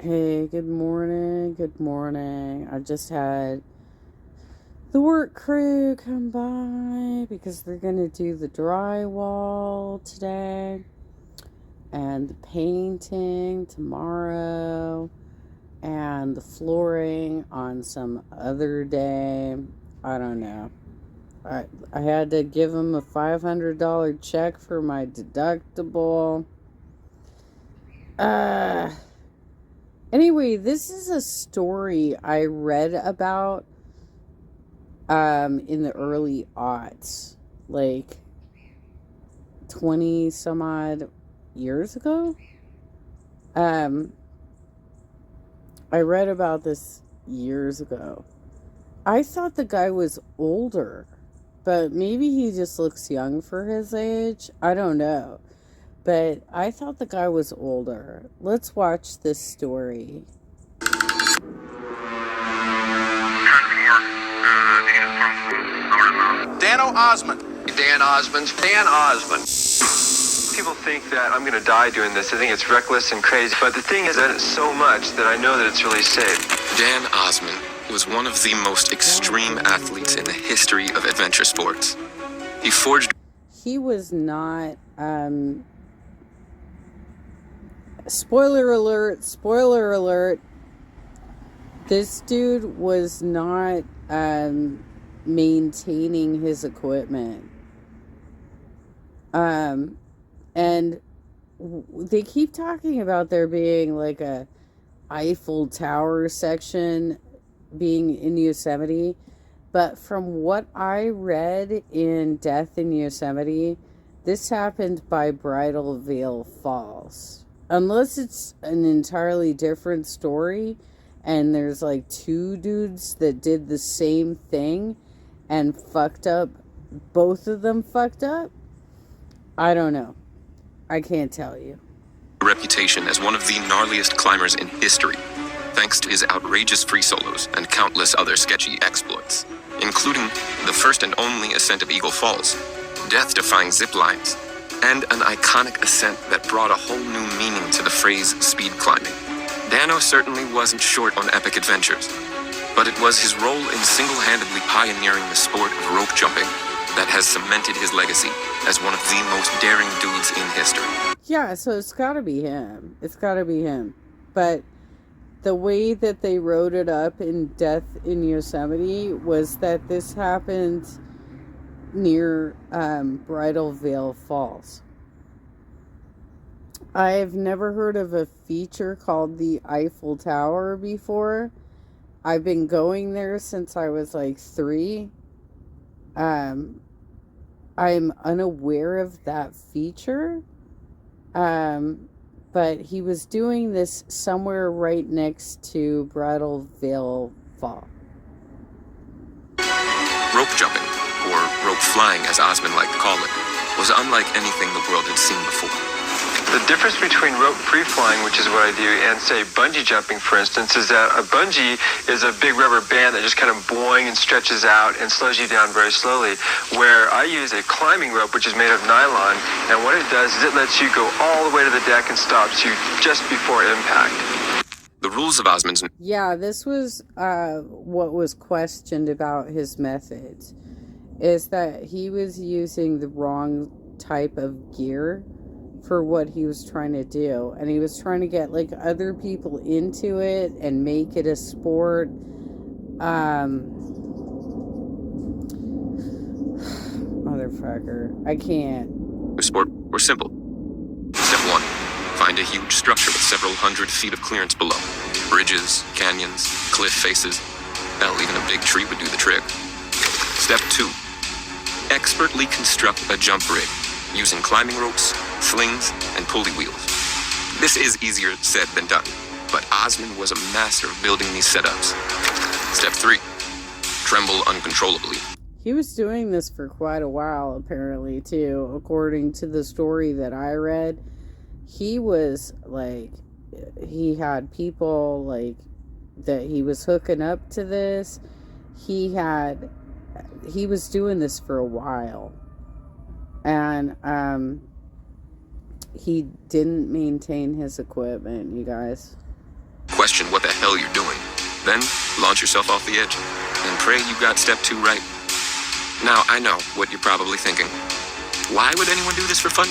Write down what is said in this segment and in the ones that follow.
Hey, good morning. Good morning. I just had the work crew come by because they're going to do the drywall today and the painting tomorrow and the flooring on some other day. I don't know. I had to give them a $500 check for my deductible. Anyway, this is a story I read about in the early aughts, like 20 some odd years ago. I read about this years ago. I thought the guy was older, but maybe he just looks young for his age. I don't know. But I thought the guy was older. Let's watch this story. Osman. Dan Osman. People think that I'm going to die doing this. I think it's reckless and crazy. But the thing is that it's so much that I know that it's really safe. Dan Osman was one of the most extreme athletes in the history of adventure sports. He was not, spoiler alert, this dude was not, maintaining his equipment. And they keep talking about there being like a Eiffel Tower section being in Yosemite, but from what I read in Death in Yosemite, this happened by Bridal Veil Falls. Unless it's an entirely different story and there's like two dudes that did the same thing and fucked up, both of them fucked up. I don't know. I can't tell you. Reputation as one of the gnarliest climbers in history, thanks to his outrageous free solos and countless other sketchy exploits, including the first and only ascent of Eagle Falls, death-defying zip lines, and an iconic ascent that brought a whole new meaning to the phrase speed climbing. Dano certainly wasn't short on epic adventures, but it was his role in single-handedly pioneering the sport of rope jumping that has cemented his legacy as one of the most daring dudes in history. Yeah, so it's gotta be him. But the way that they wrote it up in Death in Yosemite was that this happened near Bridal Veil Falls. I've never heard of a feature called the Eiffel Tower before. I've been going there since I was like 3. I'm unaware of that feature. But he was doing this somewhere right next to Bridal Veil Fall. Rope jumping, or rope flying as Osman liked to call it, was unlike anything the world had seen before. The difference between rope free flying, which is what I do, and say bungee jumping, for instance, is that a bungee is a big rubber band that just kind of boing and stretches out and slows you down very slowly, where I use a climbing rope, which is made of nylon, and what it does is it lets you go all the way to the deck and stops you just before impact. The rules of Osman's... Yeah, this was what was questioned about his methods, is that he was using the wrong type of gear for what he was trying to do, and he was trying to get like other people into it and make it a sport. Motherfucker, I can't. Sport were simple. Step 1. Find a huge structure with several hundred feet of clearance below. Bridges, canyons, cliff faces. Hell, even a big tree would do the trick. Step 2. Expertly construct a jump rig using climbing ropes, slings, and pulley wheels. This is easier said than done, but Osman was a master of building these setups. Step 3. Tremble uncontrollably. He was doing this for quite a while, apparently, too. According to the story that I read, he was, like, he had people, like, that he was hooking up to this. He was doing this for a while. And, he didn't maintain his equipment, you guys. question what the hell you're doing. Then, launch yourself off the edge, and pray you got step 2 right. Now, I know what you're probably thinking. Why would anyone do this for fun?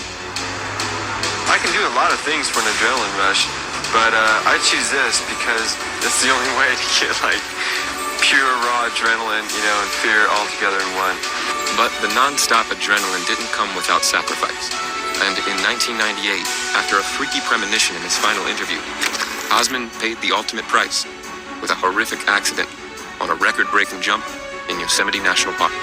I can do a lot of things for an adrenaline rush, but I choose this because it's the only way to get like pure raw adrenaline, and fear all together in one. But the non-stop adrenaline didn't come without sacrifice. And in 1998, after a freaky premonition in his final interview, Osman paid the ultimate price with a horrific accident on a record-breaking jump in Yosemite National Park.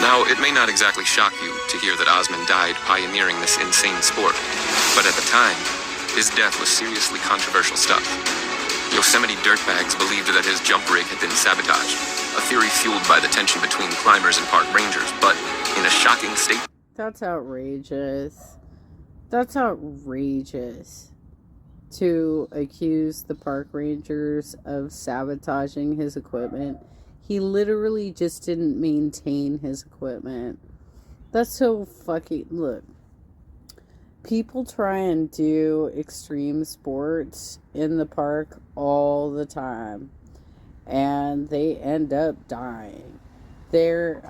Now, it may not exactly shock you to hear that Osman died pioneering this insane sport, but at the time, his death was seriously controversial stuff. Yosemite dirtbags believed that his jump rig had been sabotaged, a theory fueled by the tension between climbers and park rangers, but in a shocking state. That's outrageous. That's outrageous. To accuse the park rangers of sabotaging his equipment. He literally just didn't maintain his equipment. That's so fucking... Look. People try and do extreme sports in the park all the time. And they end up dying. They're,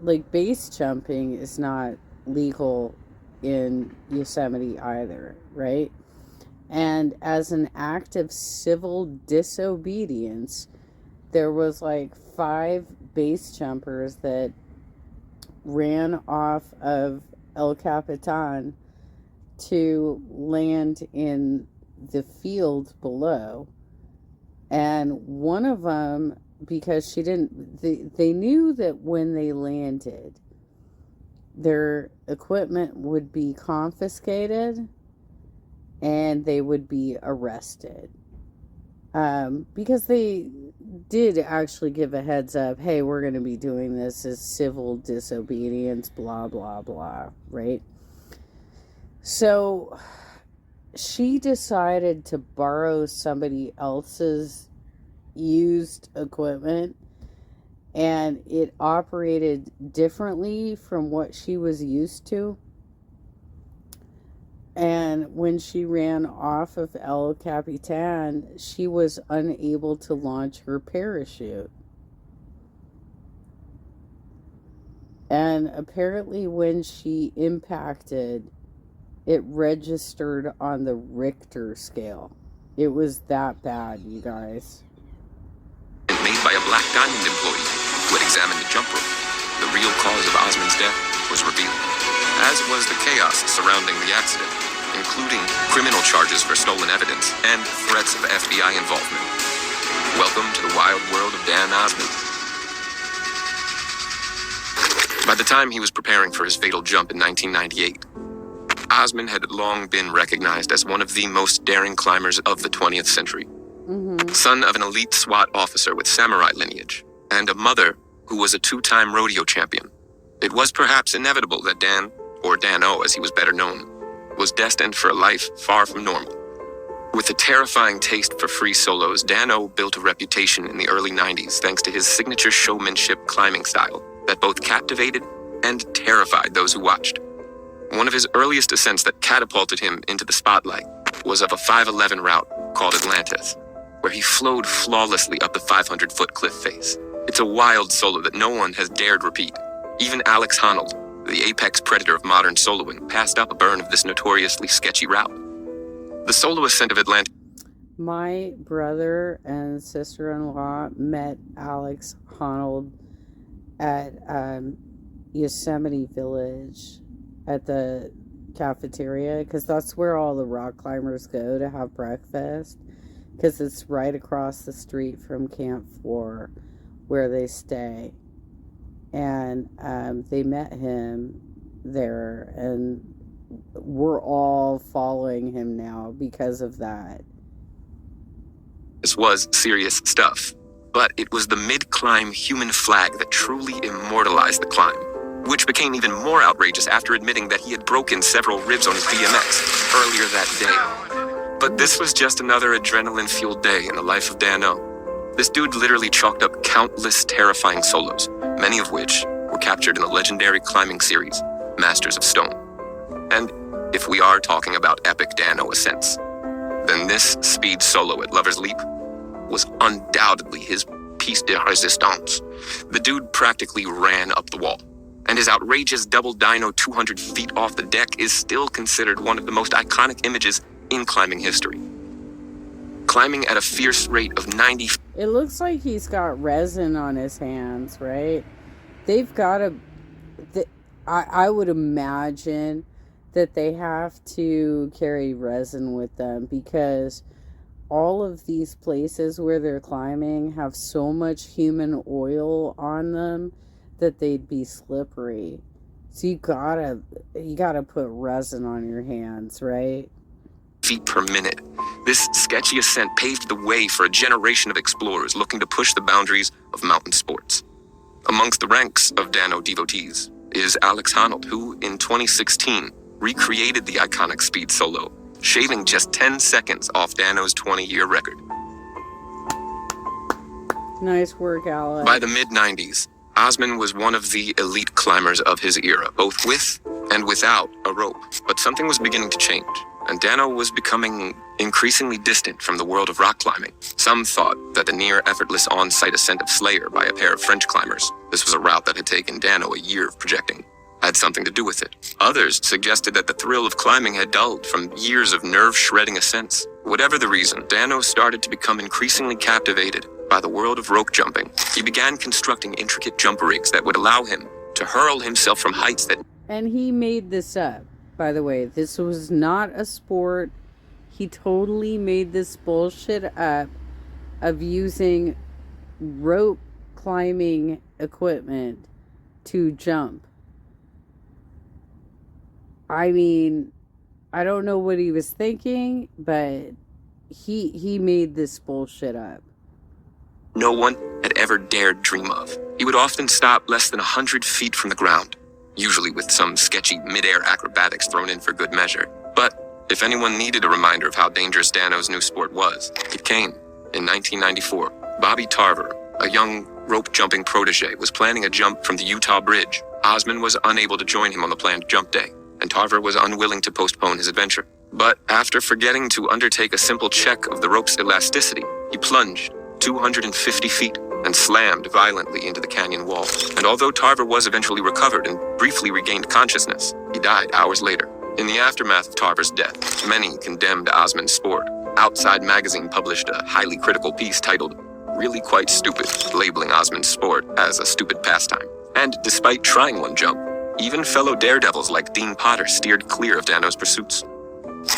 like, base jumping is not legal in Yosemite either, right? And as an act of civil disobedience, there was like 5 base jumpers that ran off of El Capitan to land in the field below. And one of them, because they knew that when they landed, their equipment would be confiscated and they would be arrested. Because they did actually give a heads up, hey, we're going to be doing this as civil disobedience, blah, blah, blah, right? So she decided to borrow somebody else's used equipment, and it operated differently from what she was used to. And when she ran off of El Capitan, she was unable to launch her parachute. And apparently when she impacted, it registered on the Richter scale. It was that bad, you guys. Made by a Black Diamond employee who had examined the jump rope. The real cause of Osman's death was revealed, as was the chaos surrounding the accident, including criminal charges for stolen evidence and threats of FBI involvement. Welcome to the wild world of Dan Osman. By the time he was preparing for his fatal jump in 1998, Osman had long been recognized as one of the most daring climbers of the 20th century. Son of an elite SWAT officer with samurai lineage, and a mother who was a 2-time rodeo champion. It was perhaps inevitable that Dan, or Dan-O as he was better known, was destined for a life far from normal. With a terrifying taste for free solos, Dan-O built a reputation in the early 90s thanks to his signature showmanship climbing style that both captivated and terrified those who watched. One of his earliest ascents that catapulted him into the spotlight was of a 5'11" route called Atlantis, where he flowed flawlessly up the 500-foot cliff face. It's a wild solo that no one has dared repeat. Even Alex Honnold, the apex predator of modern soloing, passed up a burn of this notoriously sketchy route. The solo ascent of Atlantis. My brother and sister-in-law met Alex Honnold at Yosemite Village at the cafeteria, because that's where all the rock climbers go to have breakfast, because it's right across the street from Camp 4 where they stay. And they met him there, and we're all following him now because of that. This was serious stuff, but it was the mid-climb human flag that truly immortalized the climb, which became even more outrageous after admitting that he had broken several ribs on his BMX earlier that day. But this was just another adrenaline-fueled day in the life of Dan-O. This dude literally chalked up countless terrifying solos, many of which were captured in the legendary climbing series, Masters of Stone. And if we are talking about epic Dan-O ascents, then And this speed solo at Lover's Leap was undoubtedly his piece de resistance. The dude practically ran up the wall. And his outrageous double dyno 200 feet off the deck is still considered one of the most iconic images in climbing history. Climbing at a fierce rate of 90. It looks like he's got resin on his hands, right? They've got a... I would imagine that they have to carry resin with them because all of these places where they're climbing have so much human oil on them that they'd be slippery. So you gotta put resin on your hands, right? Feet per minute. This sketchy ascent paved the way for a generation of explorers looking to push the boundaries of mountain sports. Amongst the ranks of Dano devotees is Alex Honnold, who in 2016 recreated the iconic speed solo, shaving just 10 seconds off Dano's 20-year record. Nice work, Alex. By the mid-90s, Osman was one of the elite climbers of his era, both with and without a rope. But something was beginning to change, and Dano was becoming increasingly distant from the world of rock climbing. Some thought that the near-effortless on-site ascent of Slayer by a pair of French climbers, this was a route that had taken Dano a year of projecting, had something to do with it. Others suggested that the thrill of climbing had dulled from years of nerve-shredding ascents. Whatever the reason, Dano started to become increasingly captivated by the world of rope jumping. He began constructing intricate jump rigs that would allow him to hurl himself from heights that... And he made this up, by the way. This was not a sport. He totally made this bullshit up of using rope climbing equipment to jump. I mean, I don't know what he was thinking, but he made this bullshit up. No one had ever dared dream of. He would often stop less than 100 feet from the ground, usually with some sketchy mid-air acrobatics thrown in for good measure. But if anyone needed a reminder of how dangerous Dano's new sport was, it came in 1994. Bobby Tarver, a young rope-jumping protege, was planning a jump from the Utah Bridge. Osman was unable to join him on the planned jump day, and Tarver was unwilling to postpone his adventure. But after forgetting to undertake a simple check of the rope's elasticity, he plunged 250 feet and slammed violently into the canyon wall. And although Tarver was eventually recovered and briefly regained consciousness, he died hours later. In the aftermath of Tarver's death, many condemned Osman's sport. Outside Magazine published a highly critical piece titled "Really Quite Stupid," labeling Osman's sport as a stupid pastime. And despite trying one jump, even fellow daredevils like Dean Potter steered clear of Dano's pursuits.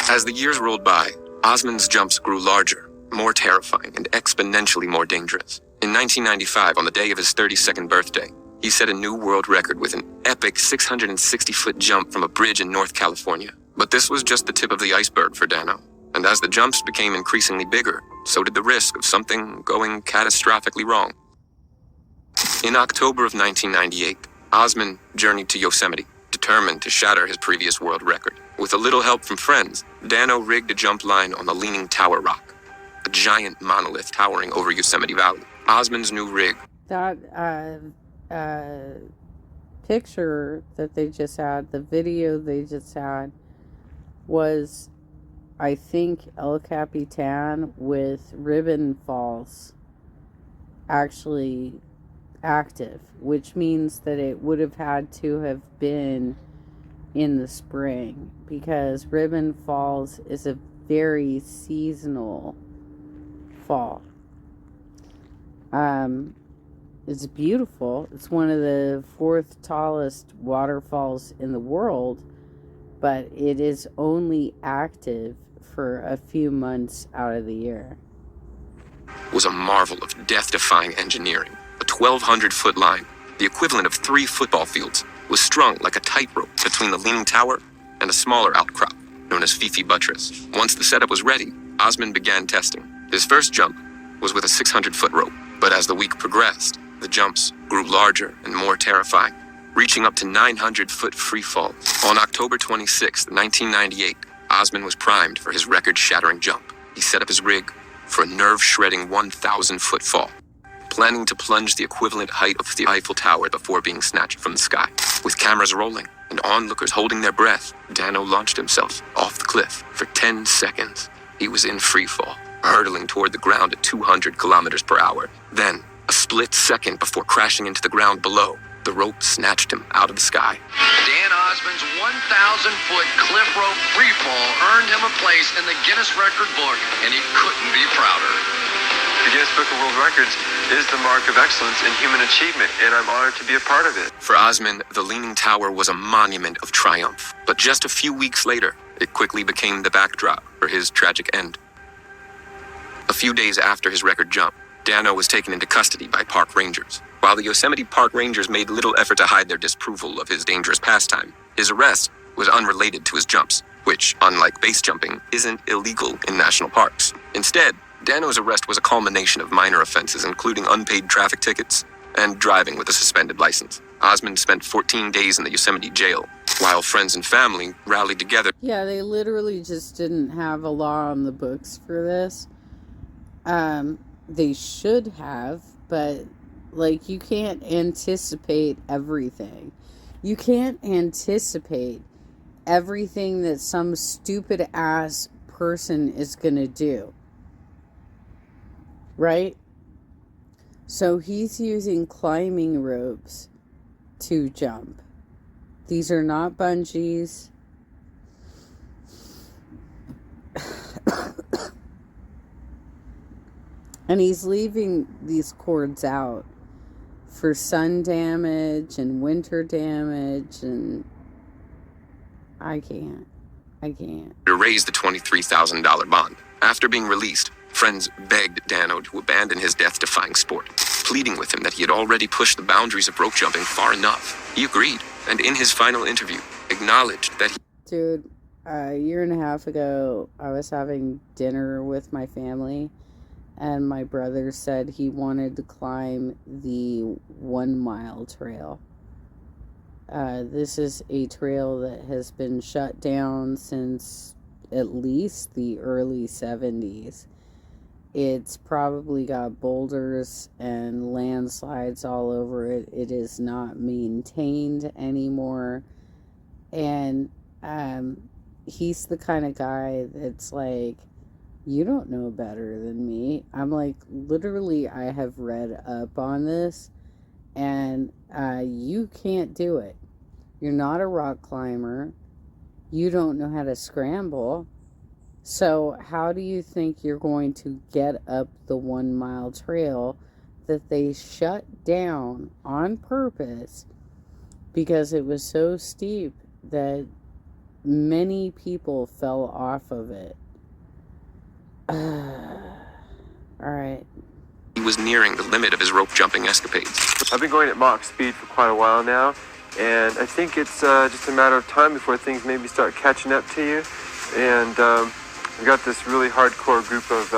As the years rolled by, Osman's jumps grew larger, more terrifying, and exponentially more dangerous. In 1995, on the day of his 32nd birthday, he set a new world record with an epic 660-foot jump from a bridge in North California. But this was just the tip of the iceberg for Dano. And as the jumps became increasingly bigger, so did the risk of something going catastrophically wrong. In October of 1998, Osman journeyed to Yosemite, determined to shatter his previous world record. With a little help from friends, Dano rigged a jump line on the Leaning Tower Rock, a giant monolith towering over Yosemite Valley. Osman's new rig. That picture that they just had, the video they just had, was, I think, El Capitan with Ribbon Falls actually active, which means that it would have had to have been in the spring, because Ribbon Falls is a very seasonal fall. It's beautiful. It's one of the 4th tallest waterfalls in the world, but it is only active for a few months out of the year. Was a marvel of death-defying engineering. A 1,200-foot line, the equivalent of 3 football fields, was strung like a tightrope between the Leaning Tower and a smaller outcrop known as Fifi Buttress. Once the setup was ready, Osman began testing. His first jump was with a 600-foot rope, but as the week progressed, the jumps grew larger and more terrifying, reaching up to 900-foot free fall. On October 26, 1998, Osman was primed for his record-shattering jump. He set up his rig for a nerve-shredding 1,000-foot fall, planning to plunge the equivalent height of the Eiffel Tower before being snatched from the sky. With cameras rolling and onlookers holding their breath, Dano launched himself off the cliff for 10 seconds. He was in free fall, hurtling toward the ground at 200 kilometers per hour. Then, a split second before crashing into the ground below, the rope snatched him out of the sky. Dan Osman's 1,000-foot cliff rope free fall earned him a place in the Guinness Record book, and he couldn't be prouder. The Guinness Book of World Records is the mark of excellence in human achievement, and I'm honored to be a part of it. For Osman, the Leaning Tower was a monument of triumph. But just a few weeks later, it quickly became the backdrop for his tragic end. A few days after his record jump, Dano was taken into custody by park rangers. While the Yosemite Park Rangers made little effort to hide their disapproval of his dangerous pastime, his arrest was unrelated to his jumps, which, unlike base jumping, isn't illegal in national parks. Instead, Dano's arrest was a culmination of minor offenses, including unpaid traffic tickets and driving with a suspended license. Osman spent 14 days in the Yosemite jail, while friends and family rallied together. Yeah, they literally just didn't have a law on the books for this. They should have, but like, you can't anticipate everything. You can't anticipate everything that some stupid ass person is gonna do. Right? So he's using climbing ropes to jump. These are not bungees. And he's leaving these cords out for sun damage and winter damage, and I can't. To raise the $23,000 bond. After being released, friends begged Dano to abandon his death-defying sport, pleading with him that he had already pushed the boundaries of rope jumping far enough. He agreed, and in his final interview, acknowledged that he... Dude, a year and a half ago, I was having dinner with my family, and my brother said he wanted to climb the 1 mile trail. This is a trail that has been shut down since at least the early 70s. It's probably got boulders and landslides all over it. It is not maintained anymore. And he's the kind of guy that's like, you don't know better than me. I'm like, literally, I have read up on this, and you can't do it. You're not a rock climber. You don't know how to scramble. So how do you think you're going to get up the 1 mile trail that they shut down on purpose because it was so steep that many people fell off of it? Alright. He was nearing the limit of his rope jumping escapades. I've been going at Mach speed for quite a while now, and I think it's just a matter of time before things maybe start catching up to you. And we've got this really hardcore group of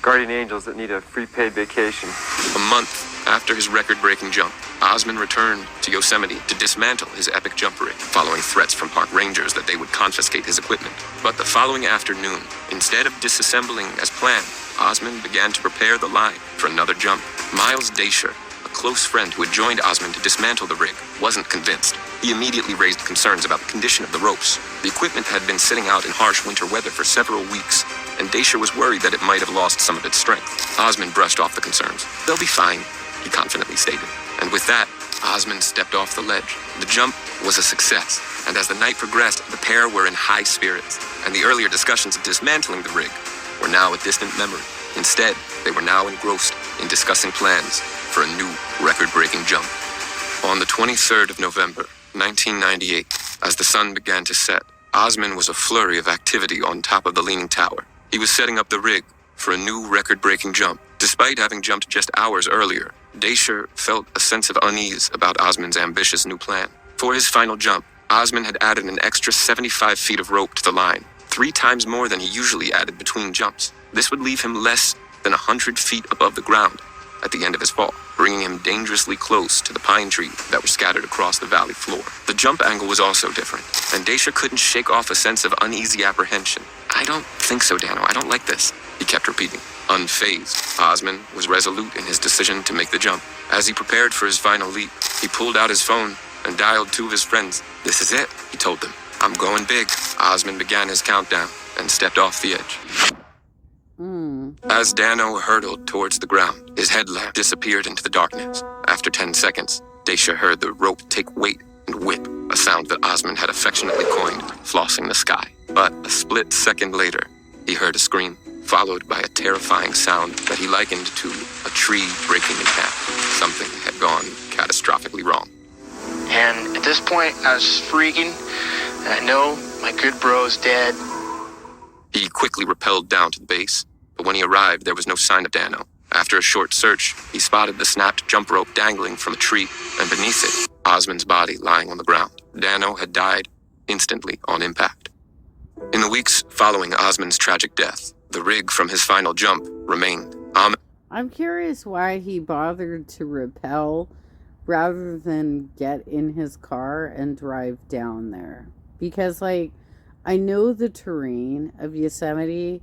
guardian angels that need a free paid vacation. A month after his record-breaking jump, Osman returned to Yosemite to dismantle his epic jump rig, following threats from park rangers that they would confiscate his equipment. But the following afternoon, instead of disassembling as planned, Osman began to prepare the line for another jump. Miles Daisher, a close friend who had joined Osman to dismantle the rig, wasn't convinced. He immediately raised concerns about the condition of the ropes. The equipment had been sitting out in harsh winter weather for several weeks, and Daisher was worried that it might have lost some of its strength. Osman brushed off the concerns. "They'll be fine," he confidently stated. And with that, Osman stepped off the ledge. The jump was a success, and as the night progressed, the pair were in high spirits, and the earlier discussions of dismantling the rig were now a distant memory. Instead, they were now engrossed in discussing plans for a new record-breaking jump. On the 23rd of November, 1998, as the sun began to set, Osman was a flurry of activity on top of the Leaning Tower. He was setting up the rig for a new record-breaking jump. Despite having jumped just hours earlier, Daisher felt a sense of unease about Osman's ambitious new plan. For his final jump, Osman had added an extra 75 feet of rope to the line, 3 times more than he usually added between jumps. This would leave him less than 100 feet above the ground at the end of his fall, bringing him dangerously close to the pine trees that were scattered across the valley floor. The jump angle was also different, and Daisher couldn't shake off a sense of uneasy apprehension. "I don't think so, Dano. I don't like this," he kept repeating. Unfazed, Osman was resolute in his decision to make the jump. As he prepared for his final leap, he pulled out his phone and dialed 2 of his friends. "This is it," he told them. "I'm going big." Osman began his countdown and stepped off the edge. As Dano hurtled towards the ground, his headlamp disappeared into the darkness. After 10 seconds, Dacia heard the rope take weight and whip, a sound that Osman had affectionately coined flossing the sky. But a split second later, he heard a scream, followed by a terrifying sound that he likened to a tree breaking in half. Something had gone catastrophically wrong. And at this point, I was just freaking, and I know my good bro's dead. He quickly rappelled down to the base, but when he arrived, there was no sign of Dano. After a short search, he spotted the snapped jump rope dangling from a tree, and beneath it, Osman's body lying on the ground. Dano had died instantly on impact. In the weeks following Osman's tragic death, the rig from his final jump remained. I'm curious why he bothered to rappel rather than get in his car and drive down there. Because, like, I know the terrain of Yosemite,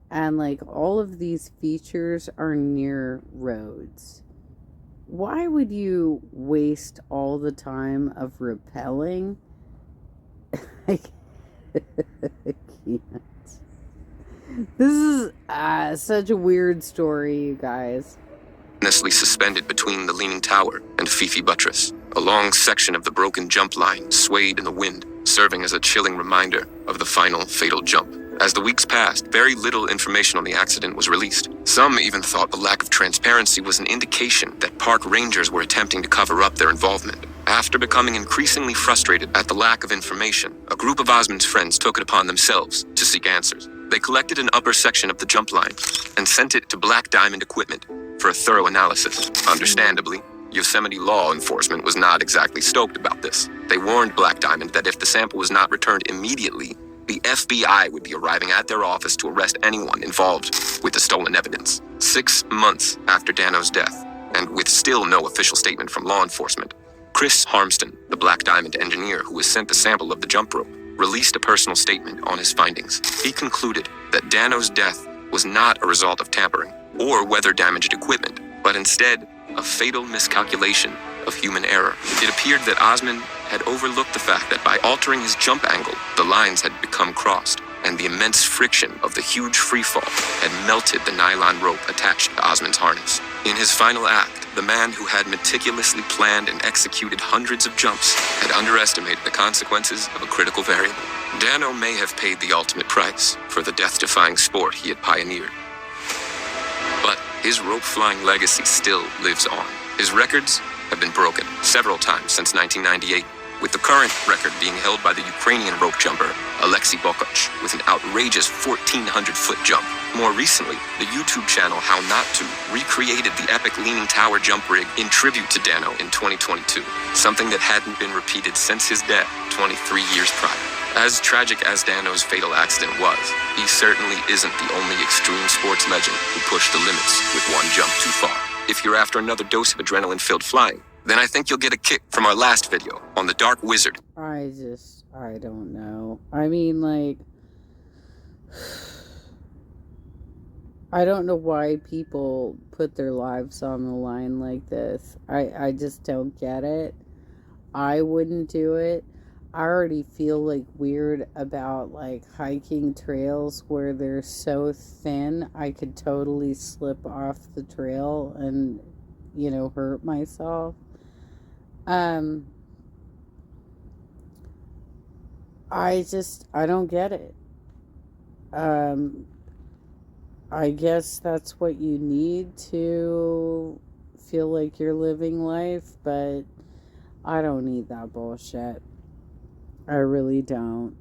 and, like, all of these features are near roads. Why would you waste all the time of rappelling? I can't. This is such a weird story, you guys. Ominously suspended between the leaning tower and Fifi buttress. A long section of the broken jump line swayed in the wind, serving as a chilling reminder of the final fatal jump. As the weeks passed, very little information on the accident was released. Some even thought the lack of transparency was an indication that park rangers were attempting to cover up their involvement. After becoming increasingly frustrated at the lack of information, a group of Osman's friends took it upon themselves to seek answers. They collected an upper section of the jump line and sent it to Black Diamond Equipment for a thorough analysis. Understandably, Yosemite law enforcement was not exactly stoked about this. They warned Black Diamond that if the sample was not returned immediately, the FBI would be arriving at their office to arrest anyone involved with the stolen evidence. 6 months after Dano's death, and with still no official statement from law enforcement, Chris Harmston, the Black Diamond engineer who was sent the sample of the jump rope, released a personal statement on his findings. He concluded that Dano's death was not a result of tampering or weather-damaged equipment, but instead a fatal miscalculation of human error. It appeared that Osman had overlooked the fact that by altering his jump angle, the lines had become crossed, and the immense friction of the huge freefall had melted the nylon rope attached to Osman's harness. In his final act, the man who had meticulously planned and executed hundreds of jumps had underestimated the consequences of a critical variable. Dano may have paid the ultimate price for the death-defying sport he had pioneered. But his rope-flying legacy still lives on. His records have been broken several times since 1998, with the current record being held by the Ukrainian rope jumper, Alexei Bokoch, with an outrageous 1,400-foot jump. More recently, the YouTube channel How Not To recreated the epic leaning tower jump rig in tribute to Dano in 2022, something that hadn't been repeated since his death 23 years prior. As tragic as Dano's fatal accident was, he certainly isn't the only extreme sports legend who pushed the limits with one jump too far. If you're after another dose of adrenaline-filled flying, then I think you'll get a kick from our last video on the Dark Wizard. I don't know. I mean, like, I don't know why people put their lives on the line like this. I just don't get it. I wouldn't do it. I already feel, like, weird about, like, hiking trails where they're so thin I could totally slip off the trail and, you know, hurt myself. I don't get it. I guess that's what you need to feel like you're living life, but I don't need that bullshit. I really don't.